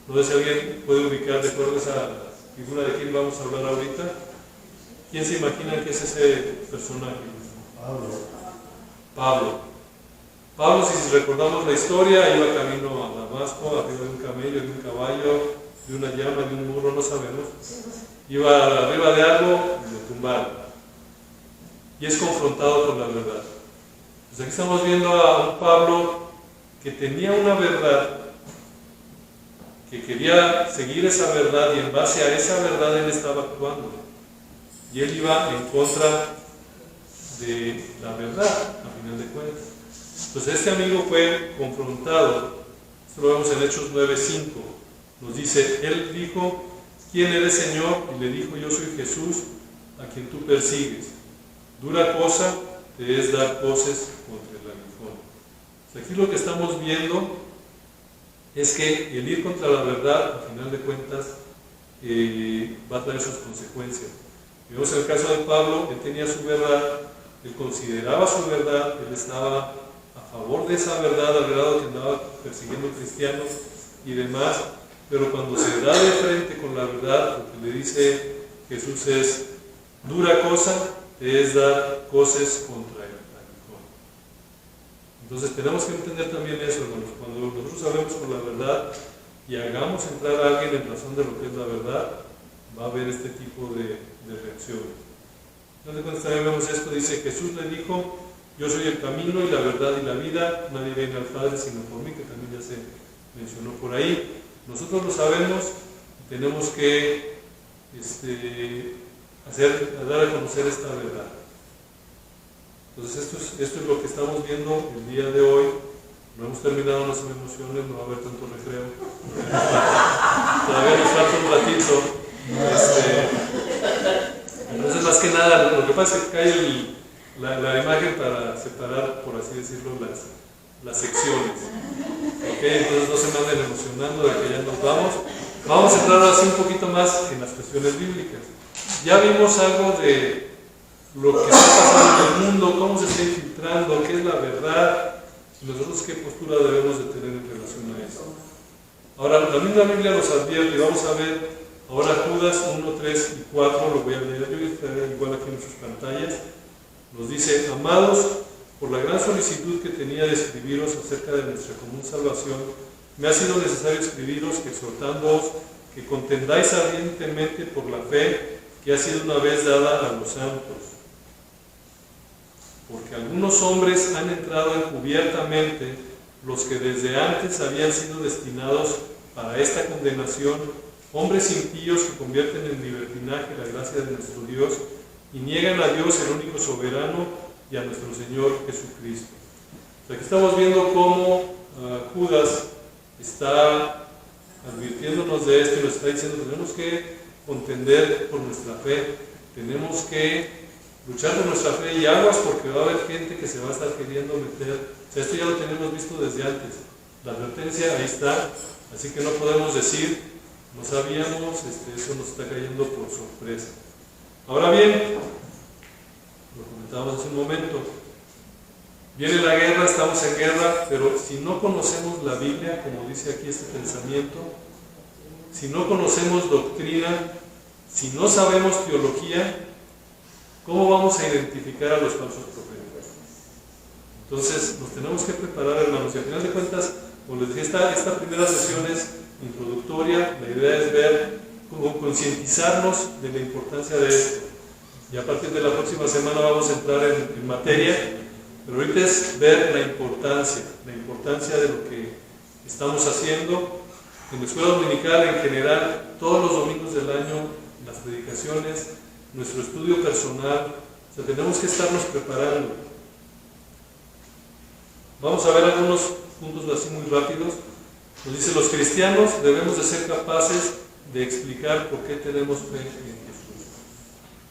Speaker 2: no sé si alguien puede ubicar de acuerdo a esa figura de quién vamos a hablar ahorita. ¿Quién se imagina que es ese personaje? Pablo, si recordamos la historia, iba camino a Damasco, arriba de un camello, de un caballo, de una llama, de un burro, no sabemos. Iba arriba de algo y lo tumbaron. Y es confrontado por la verdad. Pues aquí estamos viendo a un Pablo que tenía una verdad, que quería seguir esa verdad y en base a esa verdad él estaba actuando. Y él iba en contra de la verdad, a final de cuentas. Entonces este amigo fue confrontado. Esto lo vemos en Hechos 9:5. Nos dice, él dijo, ¿quién eres, Señor? Y le dijo, yo soy Jesús, a quien tú persigues. Dura cosa te es dar voces contra el aguijón. Pues aquí lo que estamos viendo es que el ir contra la verdad, a final de cuentas, va a traer sus consecuencias. Vemos el caso de Pablo, él tenía su verdad, él consideraba su verdad, él estaba a favor de esa verdad, al grado que andaba persiguiendo cristianos y demás, pero cuando se da de frente con la verdad, lo que le dice Jesús es, dura cosa es dar cosas contra el aguijón. Entonces tenemos que entender también eso, hermanos. Cuando nosotros hablemos con la verdad y hagamos entrar a alguien en razón de lo que es la verdad, va a haber este tipo de reacciones. Entonces cuando también vemos esto, dice, Jesús le dijo, yo soy el camino y la verdad y la vida, nadie viene al Padre sino por mí, que también ya se mencionó por ahí. Nosotros lo sabemos y tenemos que dar a conocer esta verdad. Entonces esto es lo que estamos viendo el día de hoy. No hemos terminado las emociones, no va a haber tanto recreo. Todavía nos falta un ratito. Entonces más que nada, lo que pasa es que cae la imagen para separar, por así decirlo, las secciones. ¿Okay? Entonces no se me anden emocionando de que ya nos vamos. Vamos a entrar así un poquito más en las cuestiones bíblicas. Ya vimos algo de lo que está pasando en el mundo, cómo se está infiltrando, qué es la verdad, y nosotros qué postura debemos de tener en relación a eso. Ahora, la misma Biblia nos advierte, vamos a ver ahora Judas 1, 3 y 4, lo voy a leer, yo estaré igual aquí en sus pantallas. Nos dice, amados, por la gran solicitud que tenía de escribiros acerca de nuestra común salvación, me ha sido necesario escribiros exhortándoos que contendáis ardientemente por la fe que ha sido una vez dada a los santos. Porque algunos hombres han entrado encubiertamente, los que desde antes habían sido destinados para esta condenación, hombres impíos que convierten en libertinaje la gracia de nuestro Dios y niegan a Dios, el único soberano, y a nuestro Señor Jesucristo. Aquí estamos viendo cómo Judas está advirtiéndonos de esto y nos está diciendo, tenemos que contender por nuestra fe, tenemos que luchar por nuestra fe y aguas, porque va a haber gente que se va a estar queriendo meter. O sea, esto ya lo tenemos visto desde antes, la advertencia ahí está, así que no podemos decir, no sabíamos, eso nos está cayendo por sorpresa. Ahora bien, lo comentábamos hace un momento, viene la guerra, estamos en guerra, pero si no conocemos la Biblia, como dice aquí este pensamiento, si no conocemos doctrina, si no sabemos teología, ¿cómo vamos a identificar a los falsos profetas? Entonces, nos tenemos que preparar, hermanos, y al final de cuentas, como les dije, esta primera sesión es introductoria, la idea es ver, concientizarnos de la importancia de esto. Y a partir de la próxima semana vamos a entrar en materia, pero ahorita es ver la importancia de lo que estamos haciendo en la escuela dominical en general, todos los domingos del año, las predicaciones, nuestro estudio personal. O sea, tenemos que estarnos preparando. Vamos a ver algunos puntos así muy rápidos. Nos dice, los cristianos debemos de ser capaces de explicar por qué tenemos fe en Jesús.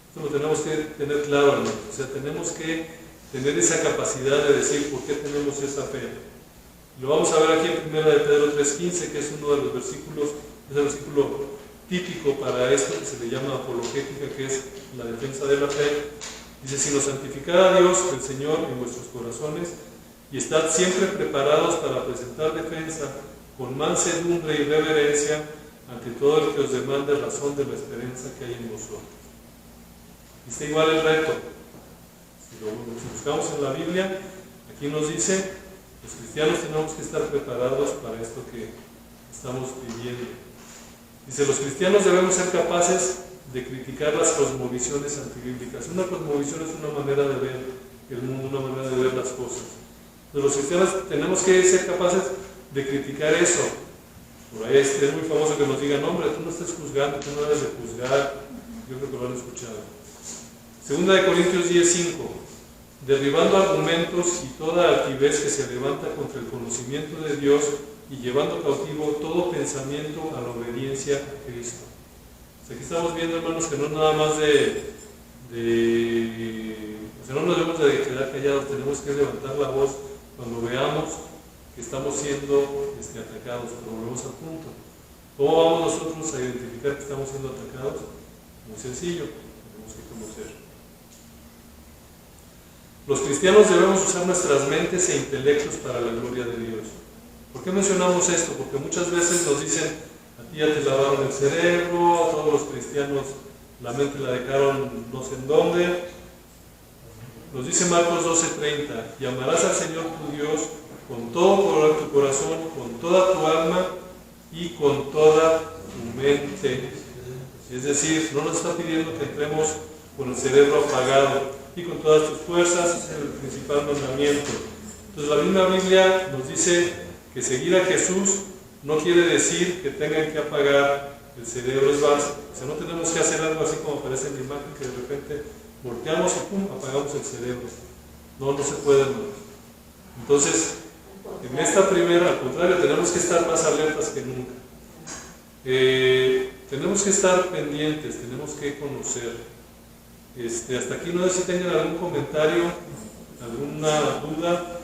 Speaker 2: Esto lo tenemos que tener claro, hermanos. O sea, tenemos que tener esa capacidad de decir por qué tenemos esa fe. Lo vamos a ver aquí en 1 de Pedro 3:15, que es uno de los versículos, es el versículo típico para esto que se le llama apologética, que es la defensa de la fe. Dice: sino santificad a Dios, el Señor, en vuestros corazones, y estad siempre preparados para presentar defensa con mansedumbre y reverencia ante todo el que os demande razón de la esperanza que hay en vosotros. Y está igual el reto. Si lo buscamos en la Biblia, aquí nos dice: los cristianos tenemos que estar preparados para esto que estamos viviendo. Dice: los cristianos debemos ser capaces de criticar las cosmovisiones antibíblicas. Una cosmovisión es una manera de ver el mundo, una manera de ver las cosas. Entonces, los cristianos tenemos que ser capaces de criticar eso. Por ahí es muy famoso que nos digan: hombre, tú no estés juzgando, tú no debes de juzgar. Yo creo que lo han escuchado. 2 Corintios 10:5: derribando argumentos y toda altivez que se levanta contra el conocimiento de Dios, y llevando cautivo todo pensamiento a la obediencia a Cristo. O sea, aquí estamos viendo, hermanos, que no es nada más o sea, no nos debemos de quedar callados, tenemos que levantar la voz cuando veamos que estamos siendo atacados. Pero volvemos al punto: ¿cómo vamos nosotros a identificar que estamos siendo atacados? Muy sencillo, tenemos que conocer. Los cristianos debemos usar nuestras mentes e intelectos para la gloria de Dios. ¿Por qué mencionamos esto? Porque muchas veces nos dicen: a ti ya te lavaron el cerebro, a todos los cristianos la mente la dejaron no sé en dónde. Nos dice Marcos 12:30: y amarás al Señor tu Dios con todo tu corazón, con toda tu alma y con toda tu mente. Es decir, no nos está pidiendo que entremos con el cerebro apagado y con todas tus fuerzas. Es el principal mandamiento. Entonces la misma Biblia nos dice que seguir a Jesús no quiere decir que tengan que apagar el cerebro. Es básico. O sea, no tenemos que hacer algo así como aparece en la imagen, que de repente volteamos y pum, apagamos el cerebro. No se puede, hermanos. Entonces, en esta primera, al contrario, tenemos que estar más alertas que nunca. Tenemos que estar pendientes, tenemos que conocer. Hasta aquí no sé si tengan algún comentario, alguna duda.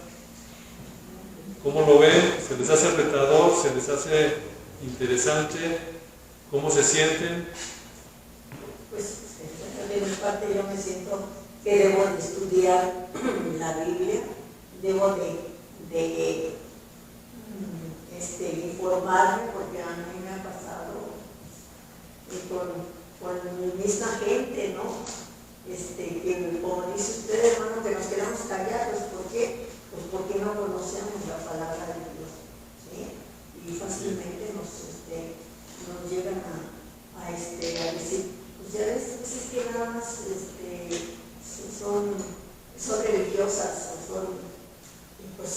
Speaker 2: ¿Cómo lo ven? ¿Se les hace retador? ¿Se les hace interesante? ¿Cómo se sienten?
Speaker 3: Pues de mi parte yo me siento que debo de estudiar la Biblia, debo de informarme, porque a mí me ha pasado con mi misma gente, ¿no? Que como dice usted, hermano, que nos quedamos callados. ¿Por qué? Pues porque no conocemos la palabra de Dios, ¿sí? Y fácilmente nos llegan a decir: pues ya ves, pues es que nada más son religiosas, o son, y pues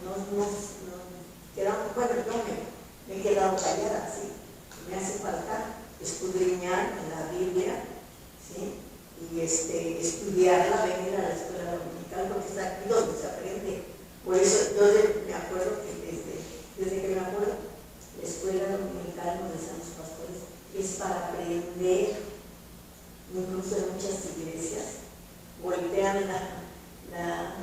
Speaker 3: nos quedamos. Bueno, yo me he quedado callada, ¿sí? Me hace falta escudriñar en la Biblia, ¿sí? Y estudiarla, venir a la escuela dominical, porque es aquí donde se aprende. Por eso yo me acuerdo que desde que me acuerdo, la escuela dominical, nos decían los pastores, es para aprender. Incluso en muchas iglesias voltean la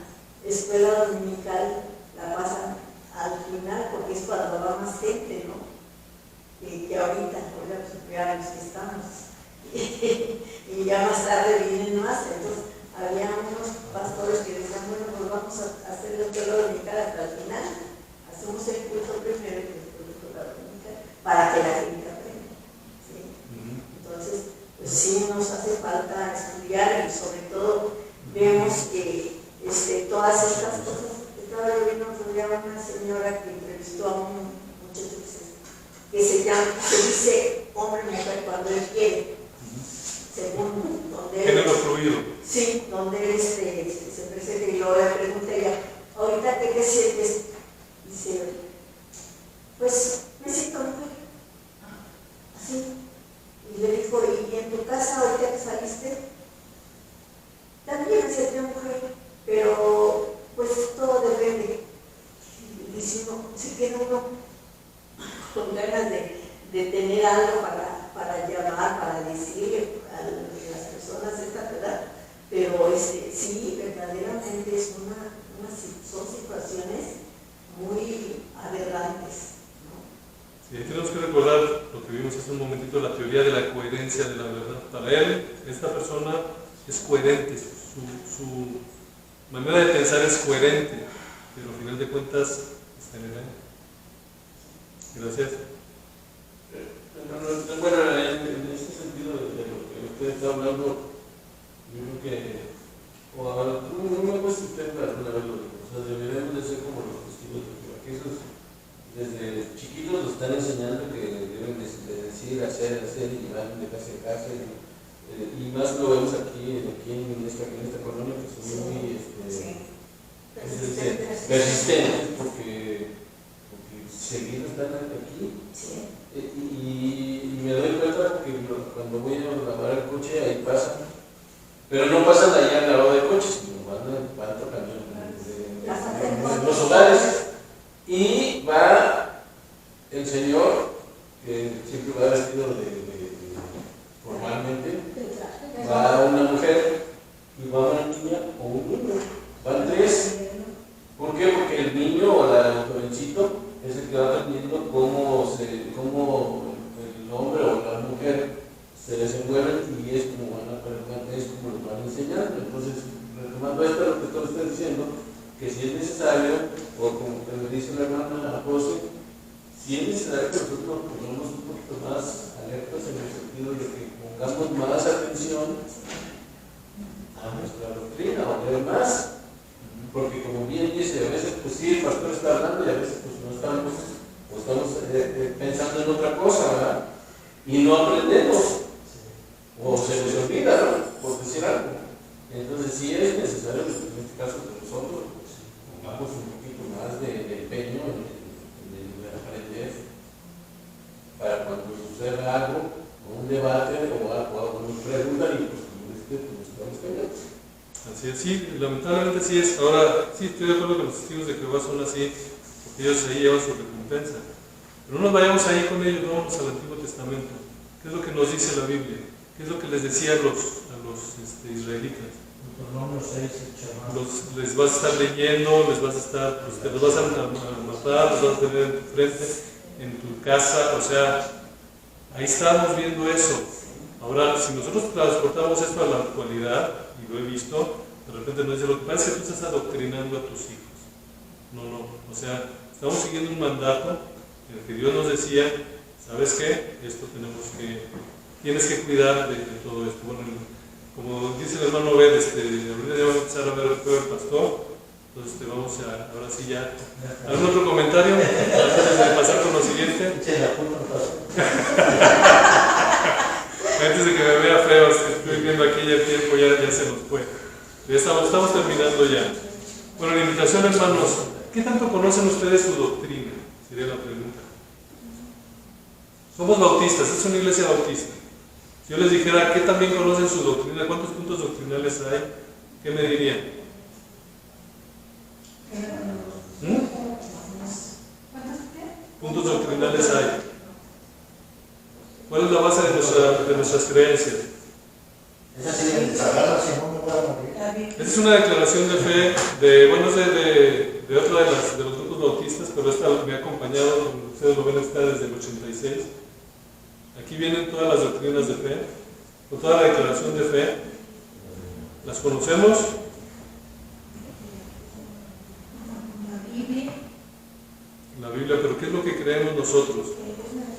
Speaker 3: escuela dominical, la pasan al final, porque es cuando va más gente, ¿no? Que ahorita, ya los que estamos. Y ya más tarde vienen más. Entonces había unos pastores que decían: bueno, pues vamos a hacer la escuela dominical hasta el final, hacemos el culto primero y después la escuela dominical, para que la gente aprenda, ¿sí? Entonces, pues sí nos hace falta estudiar, y sobre todo vemos que todas estas cosas. Estaba yo viendo una señora que entrevistó a un muchacho que se dice hombre y mujer cuando él quiere, según donde
Speaker 2: género fluido.
Speaker 3: Sí, donde se presenta. Y luego le pregunta a ella: ahorita qué te sientes. Dice: pues me siento mujer, así. Y le dijo: ¿y en tu casa ahorita que saliste? También me siento mujer, pero pues todo depende. Y dice: no, si tiene uno con ganas de tener algo para llamar, para decirle a las personas, sí, verdaderamente son situaciones muy aberrantes, ¿no?
Speaker 2: Sí, tenemos que recordar lo que vimos hace un momentito, la teoría de la coherencia de la verdad. Para él, esta persona es coherente, su manera de pensar es coherente, pero al final de cuentas está en el aire. Gracias.
Speaker 4: Bueno, en este sentido de lo que usted está hablando, yo creo que, o ahora, no me cuesta usted alguna vez lo digo, o sea, deberíamos de ser como los testigos de Jehová, que esos desde chiquitos nos están enseñando que deben de decir, hacer, y van de casa en casa, y más lo vemos aquí en esta colonia, que son muy persistentes, porque seguido están aquí.
Speaker 3: Sí.
Speaker 4: Y me doy cuenta que cuando voy a lavar el coche, ahí pasan. Pero no pasan allá al lavado de coches, sino van tocando en los hogares. Y va el señor, que siempre va vestido formalmente, va una mujer y va una niña o un niño. Van tres. ¿Por qué? Porque el niño o el jovencito es el que va aprendiendo cómo el hombre o la mujer se desenvuelven y es como van a aprender, es como lo van enseñando. Entonces, retomando esto, lo que tú estás diciendo, que si es necesario, o como te dice la hermana José, si es necesario que nosotros nos pongamos un poquito más alertas en el sentido de que pongamos más atención a nuestra doctrina o leer más. Porque como bien dice, a veces pues sí, el pastor está hablando y a veces pues no estamos, o estamos pensando en otra cosa, ¿verdad? Y no aprendemos, o se nos olvida, ¿no? Por decir algo. Entonces sí es necesario, en este caso que nosotros pues, pongamos un poquito más de empeño en aprender, para cuando suceda algo, o un debate, o nos preguntan y pues nos estamos callando.
Speaker 2: Así es, sí, lamentablemente sí es. Ahora, sí, estoy de acuerdo que los testigos de Jehová son así, porque ellos ahí llevan su recompensa. Pero no nos vayamos ahí con ellos, no vamos al Antiguo Testamento. ¿Qué es lo que nos dice la Biblia? ¿Qué es lo que les decía a los israelitas? Les vas a estar leyendo, les vas a estar, pues, te los vas a matar, los vas a tener en tu frente, en tu casa, o sea, ahí estamos viendo eso. Ahora, si nosotros transportamos esto a la actualidad, y lo he visto, de repente nos dice, lo que pasa es que tú estás adoctrinando a tus hijos. No, o sea, estamos siguiendo un mandato en el que Dios nos decía, ¿sabes qué? Esto tienes que cuidar de todo esto. Bueno, como dice el hermano Ben, ahorita ya vamos a empezar a ver el juego del pastor, entonces vamos a, ahora sí ya, ¿algún otro comentario? Antes de pasar con lo siguiente. Antes de que me vea feo, estoy viendo aquí ya el tiempo, ya se nos fue. Ya estamos terminando ya. Bueno, la invitación, hermanos, ¿qué tanto conocen ustedes su doctrina? Sería la pregunta. Somos bautistas, es una iglesia bautista. Si yo les dijera, ¿qué también conocen su doctrina? ¿Cuántos puntos doctrinales hay? ¿Qué me dirían? ¿Puntos doctrinales hay? ¿Cuál es la base de nuestras creencias?
Speaker 1: Esa sería sagrada, si no me voy a morir.
Speaker 2: Esta es una declaración de fe de otro de los grupos bautistas, pero esta me ha acompañado, ustedes lo ven, está desde el 86. Aquí vienen todas las doctrinas de fe, con toda la declaración de fe. ¿Las conocemos? La Biblia, pero ¿qué es lo que creemos nosotros?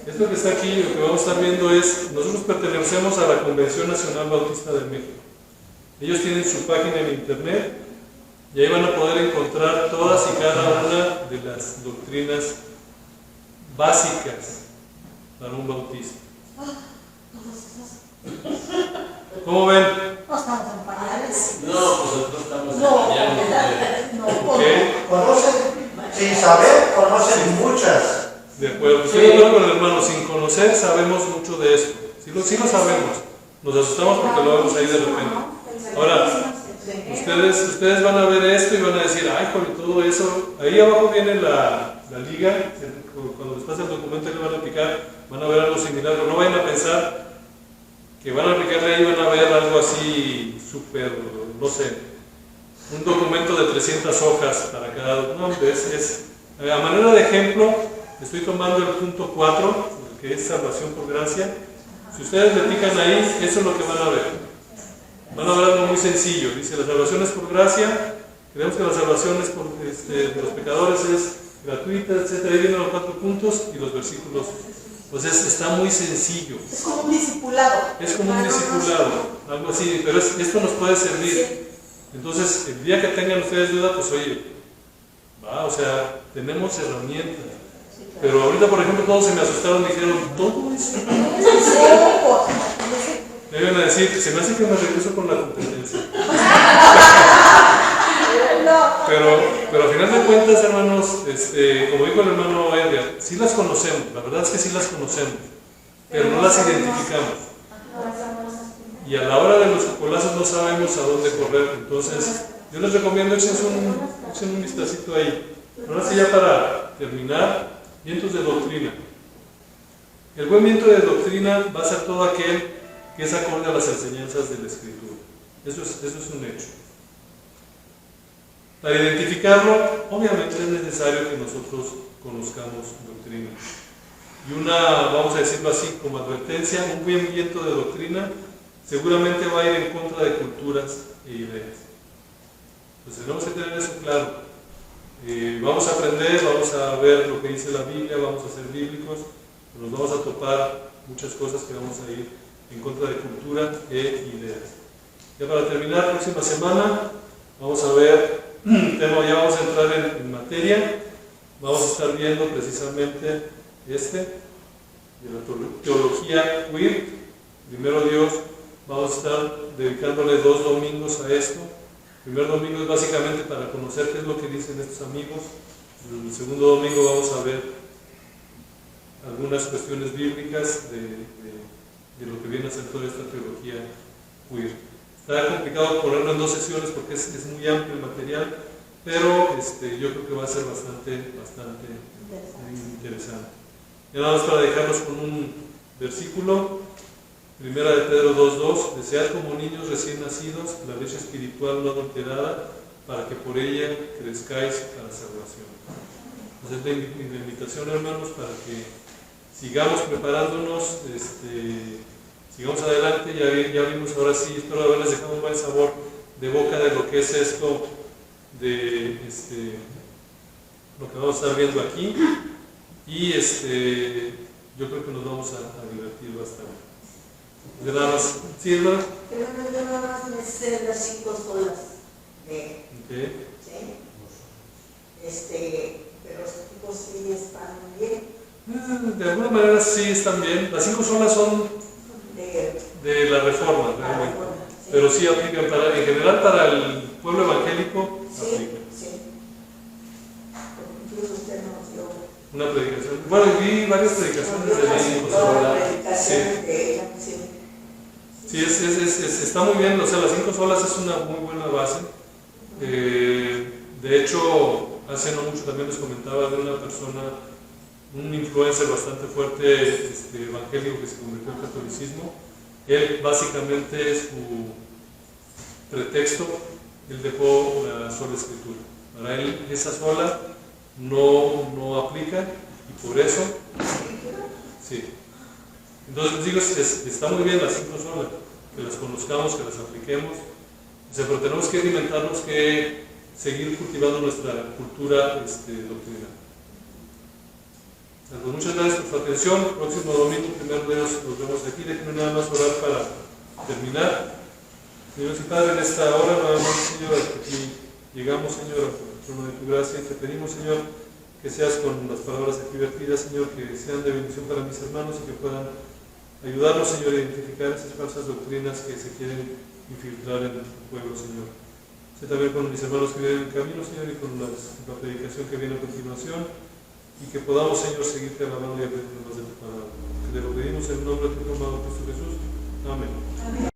Speaker 2: Esto que está aquí, lo que vamos a estar viendo es, nosotros pertenecemos a la Convención Nacional Bautista de México. Ellos tienen su página en internet y ahí van a poder encontrar todas y cada una de las doctrinas básicas para un bautista. ¿Cómo ven?
Speaker 3: No estamos en pañales.
Speaker 4: No, pues nosotros estamos en
Speaker 3: No,
Speaker 2: ¿Qué?
Speaker 1: Conocen, sin saber, conocen muchas.
Speaker 2: De acuerdo, estoy de acuerdo con el hermano, sin conocer sabemos mucho de esto. Sí lo sabemos, nos asustamos porque lo vemos ahí de repente. Ahora, ustedes van a ver esto y van a decir, ay, con todo eso, ahí abajo viene la liga, cuando les pasa el documento que van a aplicar, van a ver algo similar, pero no vayan a pensar que van a aplicarle ahí y van a ver algo así súper no sé, un documento de 300 hojas para cada uno. A manera de ejemplo, estoy tomando el punto 4, que es salvación por gracia. Si ustedes le pican ahí, eso es lo que van a ver. Van a ver algo muy sencillo. Dice, la salvación es por gracia. Creemos que la salvación es de los pecadores es gratuita, etc. Ahí vienen los 4 puntos y los versículos. Pues está muy sencillo.
Speaker 3: Es como un discipulado.
Speaker 2: Es como un discipulado, algo así, pero esto nos puede servir. Entonces, el día que tengan ustedes duda, pues oye, o sea, tenemos herramientas. Pero ahorita, por ejemplo, todos se me asustaron y dijeron, ¿todo eso? Me iban a decir, se me hace que me regreso con la competencia. Pero al final de cuentas, hermanos, como dijo el hermano Edgar, sí las conocemos, la verdad es que sí las conocemos, pero no las identificamos. Y a la hora de los chocolazos no sabemos a dónde correr. Entonces, yo les recomiendo echen un vistacito ahí. Ahora sí, ya para terminar, vientos de doctrina. El buen viento de doctrina va a ser todo aquel que es acorde a las enseñanzas de la Escritura. Eso es un hecho. Para identificarlo, obviamente es necesario que nosotros conozcamos doctrina. Y vamos a decirlo así, como advertencia, un buen viento de doctrina seguramente va a ir en contra de culturas e ideas. Entonces tenemos que tener eso claro. Vamos a aprender, vamos a ver lo que dice la Biblia, vamos a ser bíblicos, pero nos vamos a topar muchas cosas que vamos a ir en contra de cultura e ideas. Ya para terminar, próxima semana vamos a ver ya vamos a entrar en materia. Vamos a estar viendo precisamente de la teología queer. Primero Dios, vamos a estar dedicándole 2 domingos a esto. El primer domingo es básicamente para conocer qué es lo que dicen estos amigos. El segundo domingo vamos a ver algunas cuestiones bíblicas de lo que viene a ser toda esta teología queer. Está complicado ponerlo en 2 sesiones porque es muy amplio el material, pero yo creo que va a ser bastante interesante. Y nada más para dejarlos con un versículo, 1 de Pedro 2:2, desead como niños recién nacidos la leche espiritual no adulterada, para que por ella crezcáis a la salvación. Entonces la invitación, hermanos, para que sigamos preparándonos, sigamos adelante. Ya vimos, ahora sí, espero haberles dejado un buen sabor de boca de lo que es esto, de lo que vamos a estar viendo aquí. Y yo creo que nos vamos a divertir bastante. De nada más, ¿sí, hermano?
Speaker 3: Pero yo nada más me sé las 5 solas de...
Speaker 2: Okay.
Speaker 3: ¿Sí? Pero los tipos sí están bien.
Speaker 2: De alguna manera sí están bien. Las 5 solas son de la Reforma, realmente.
Speaker 3: Sí.
Speaker 2: Pero sí aplican en general para el pueblo evangélico.
Speaker 3: Sí,
Speaker 2: aplican.
Speaker 3: sí. Incluso usted nos dio
Speaker 2: Una predicación. Bueno, vi varias predicaciones de la Sí, está muy bien. O sea, las 5 solas es una muy buena base. De hecho, hace no mucho también les comentaba de una persona, un influencer bastante fuerte evangélico que se convirtió al catolicismo. Él básicamente, su pretexto, él dejó la sola escritura. Para él esa sola no aplica, y por eso sí. Entonces digo, está muy bien las 5 solas, que las conozcamos, que las apliquemos, pero tenemos que alimentarnos, que seguir cultivando nuestra cultura doctrinal. Pues muchas gracias por su atención. Próximo domingo, primero de Dios, nos vemos aquí. Déjenme nada más orar para terminar. Dios y Padre, en esta hora, nuevamente, Señor, aquí llegamos, Señor, al trono de tu gracia, y te pedimos, Señor, que seas con las palabras aquí vertidas, Señor, que sean de bendición para mis hermanos y que puedan ayudarnos, Señor, a identificar esas falsas doctrinas que se quieren infiltrar en el pueblo, Señor. Sé también con mis hermanos que vienen en camino, Señor, y con la predicación que viene a continuación, y que podamos, Señor, seguirte alabando y aprendiendo más de tu palabra. Que te lo pedimos en el nombre de tu amado Cristo Jesús. Amén. Amén.